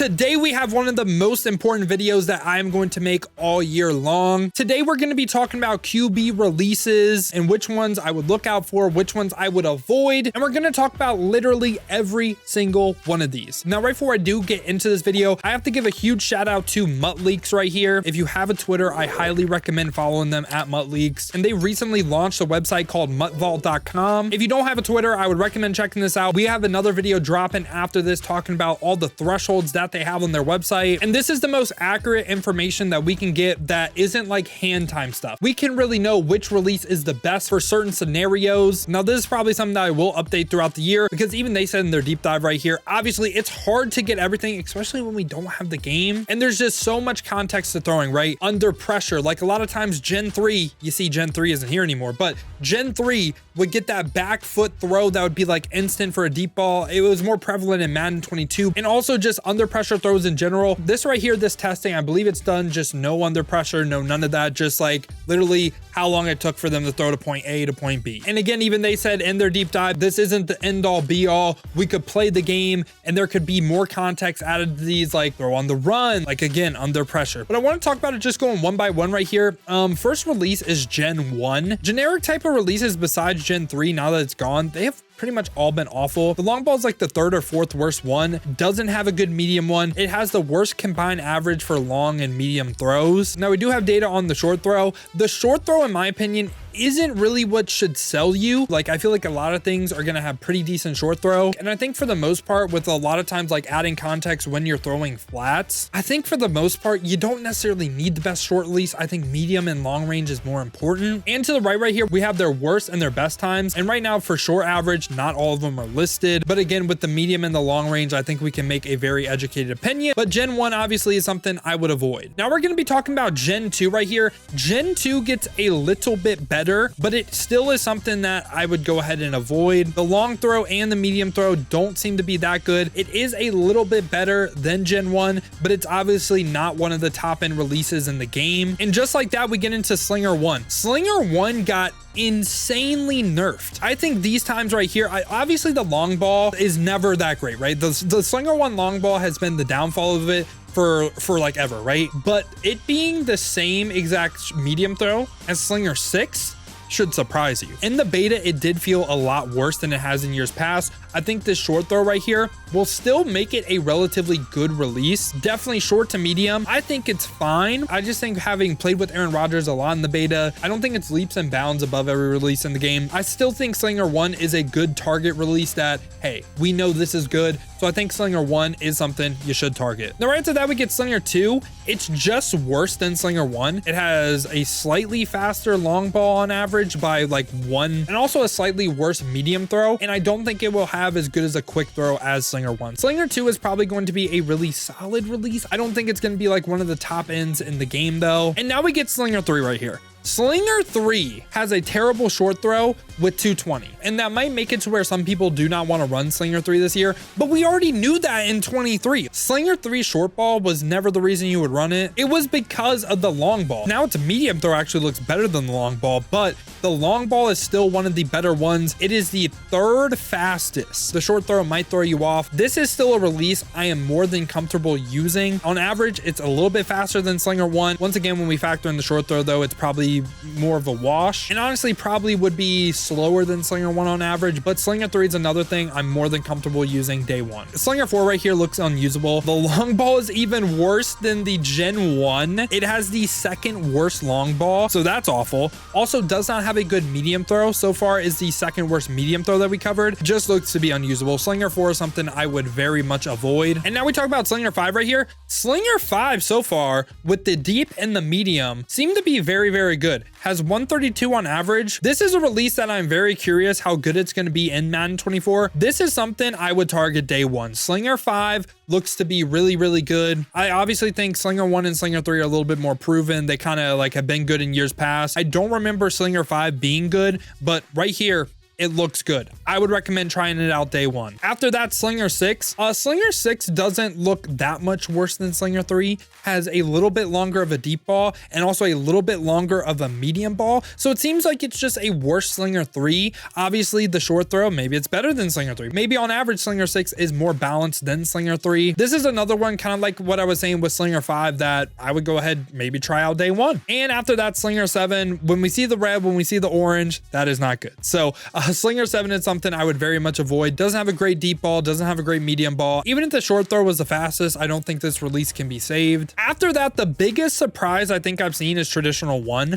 Today we have one of the most important videos that I am going to make all year long. Today we're going to be talking about QB releases and which ones I would look out for, which ones I would avoid, and we're going to talk about literally every single one of these. Now, right before I do get into this video, I have to give a huge shout out to Mutt Leaks right here. If you have a Twitter, I highly recommend following them at Mutt Leaks, and they recently launched a website called muttvault.com. If you don't have a Twitter, I would recommend checking this out. We have another video dropping after this talking about all the thresholds that they have on their website, and this is the most accurate information that we can get that isn't like hand time stuff. We can really know which release is the best for certain scenarios. Now, this is probably something that I will update throughout the year because even they said in their deep dive right here, obviously it's hard to get everything, especially when we don't have the game, and there's just so much context to throwing, right? Under pressure, like a lot of times Gen 3, you see Gen 3 isn't here anymore, but Gen 3 would get that back foot throw that would be like instant for a deep ball. It was more prevalent in Madden 22, and also just under pressure throws in general. This right here, this testing, I believe it's done just no under pressure, no none of that, just like literally how long it took for them to throw to point A to point B. And again, even they said in their deep dive, this isn't the end all be all. We could play the game and there could be more context added to these, like throw on the run, like again, under pressure. But I want to talk about it just going one by one right here. First release is Gen 1. Generic type of releases besides Gen 3, now that it's gone, they have pretty much all been awful. The long ball is like the third or fourth worst one. Doesn't have a good medium one. It has the worst combined average for long and medium throws. Now, we do have data on the short throw. The short throw, in my opinion, isn't really what should sell you. Like, I feel like a lot of things are gonna have pretty decent short throw, and I think for the most part, with a lot of times like adding context when you're throwing flats, I think for the most part you don't necessarily need the best short release. I think medium and long range is more important. And to the right here, we have their worst and their best times, and right now for short average, not all of them are listed, but again, with the medium and the long range, I think we can make a very educated opinion. But Gen 1 obviously is something I would avoid. Now we're going to be talking about Gen 2 right here. Gen 2 gets a little bit better, but it still is something that I would go ahead and avoid. The long throw and the medium throw don't seem to be that good. It is a little bit better than Gen 1, but it's obviously not one of the top end releases in the game. And just like that, we get into Slinger 1. Slinger 1 got insanely nerfed. I think these times right here, obviously the long ball is never that great, right? The Slinger 1 long ball has been the downfall of it for like ever, right? But it being the same exact medium throw as Slinger 6 should surprise you. In the beta, it did feel a lot worse than it has in years past. I think this short throw right here will still make it a relatively good release. Definitely short to medium. I think it's fine. I just think having played with Aaron Rodgers a lot in the beta, I don't think it's leaps and bounds above every release in the game. I still think Slinger 1 is a good target release that, hey, we know this is good. So I think Slinger 1 is something you should target. Now, right after that, we get Slinger 2. It's just worse than Slinger 1. It has a slightly faster long ball on average by like 1, and also a slightly worse medium throw. And I don't think it will have as good as a quick throw as Slinger 1. Slinger 2 is probably going to be a really solid release. I don't think it's going to be like one of the top ends in the game though. And now we get Slinger 3 right here. Slinger 3 has a terrible short throw with 220, and that might make it to where some people do not want to run Slinger 3 this year, but we already knew that in 23. Slinger 3 short ball was never the reason you would run it. It was because of the long ball. Now its medium throw actually looks better than the long ball, but the long ball is still one of the better ones. It is the third fastest. The short throw might throw you off. This is still a release I am more than comfortable using. On average, it's a little bit faster than Slinger 1. Once again, when we factor in the short throw though, it's probably more of a wash, and honestly probably would be slower than Slinger 1 on average, but Slinger 3 is another thing I'm more than comfortable using day one. Slinger 4 right here looks unusable. The long ball is even worse than the Gen 1. It has the second worst long ball, so that's awful. Also does not have a good medium throw. So far is the second worst medium throw that we covered. Just looks to be unusable. Slinger 4 is something I would very much avoid. And now we talk about Slinger 5 right here. Slinger 5 so far with the deep and the medium seem to be very, very good. Has 132 on average. This is a release that I'm very curious how good it's going to be in Madden 24. This is something I would target day one. Slinger 5 looks to be really, really good. I obviously think Slinger 1 and Slinger 3 are a little bit more proven. They kind of like have been good in years past. I don't remember Slinger 5 being good, but right here, it looks good. I would recommend trying it out day one. After that, Slinger 6. Slinger 6 doesn't look that much worse than Slinger 3. Has a little bit longer of a deep ball and also a little bit longer of a medium ball. So it seems like it's just a worse Slinger 3. Obviously, the short throw, maybe it's better than Slinger 3. Maybe on average, Slinger 6 is more balanced than Slinger 3. This is another one, kind of like what I was saying with Slinger 5, that I would go ahead, maybe try out day one. And after that, Slinger 7, when we see the red, when we see the orange, that is not good. So Slinger 7 is something I would very much avoid. Doesn't have a great deep ball, doesn't have a great medium ball. Even if the short throw was the fastest, I don't think this release can be saved. After that, the biggest surprise I think I've seen is Traditional 1.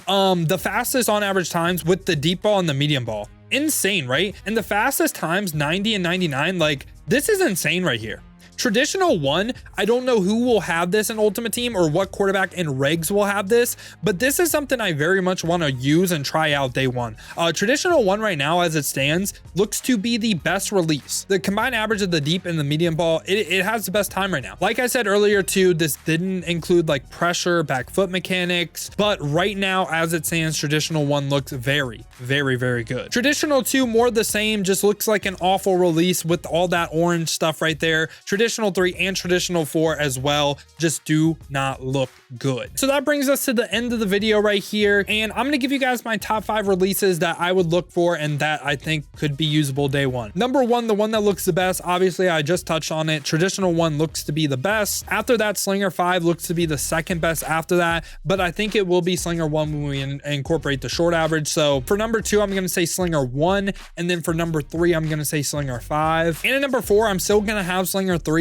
The fastest on average times with the deep ball and the medium ball. Insane, right? And the fastest times, 90 and 99, like this is insane right here. Traditional 1, I don't know who will have this in Ultimate Team or what quarterback in regs will have this, but this is something I very much want to use and try out day one. Traditional 1 right now, as it stands, looks to be the best release. The combined average of the deep and the medium ball, it has the best time right now. Like I said earlier too, this didn't include like pressure, back foot mechanics, but right now, as it stands, Traditional 1 looks very, very, very good. Traditional 2, more the same, just looks like an awful release with all that orange stuff right there. Traditional 3 and Traditional 4 as well just do not look good. So that brings us to the end of the video right here, and I'm going to give you guys my top 5 releases that I would look for and that I think could be usable day one. Number 1, the one that looks the best, obviously I just touched on it. Traditional 1 looks to be the best. After that, Slinger 5 looks to be the second best after that, but I think it will be Slinger 1 when we incorporate the short average. So for number 2, I'm going to say Slinger 1, and then for number 3, I'm going to say Slinger 5. And at number 4, I'm still going to have Slinger 3.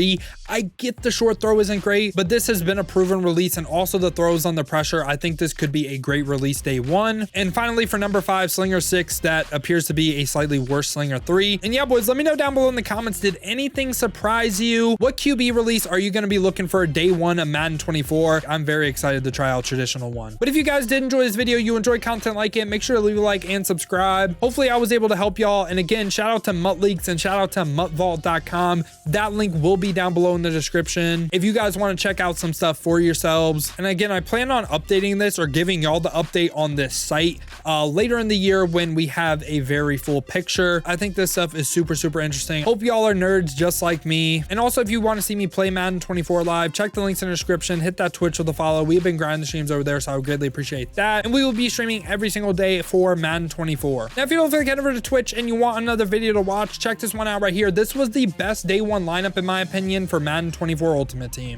I get the short throw isn't great, but this has been a proven release, and also the throws on the pressure. I think this could be a great release day one. And finally, for number 5, Slinger 6, that appears to be a slightly worse Slinger 3. And yeah, boys, let me know down below in the comments, did anything surprise you? What QB release are you going to be looking for day one of Madden 24? I'm very excited to try out Traditional 1. But if you guys did enjoy this video, you enjoy content like it, make sure to leave a like and subscribe. Hopefully I was able to help y'all. And again, shout out to Mutt Leaks and shout out to MuttVault.com. That link will be down below in the description if you guys want to check out some stuff for yourselves. And again, I plan on updating this or giving y'all the update on this site later in the year when we have a very full picture. I think this stuff is super, super interesting. Hope y'all are nerds just like me. And also, if you want to see me play Madden 24 live, check the links in the description, hit that Twitch with a follow. We've been grinding the streams over there, so I would greatly appreciate that. And we will be streaming every single day for Madden 24. Now, if you don't feel like head over to Twitch and you want another video to watch, check this one out right here. This was the best day one lineup in my opinion for Madden 24 Ultimate Team.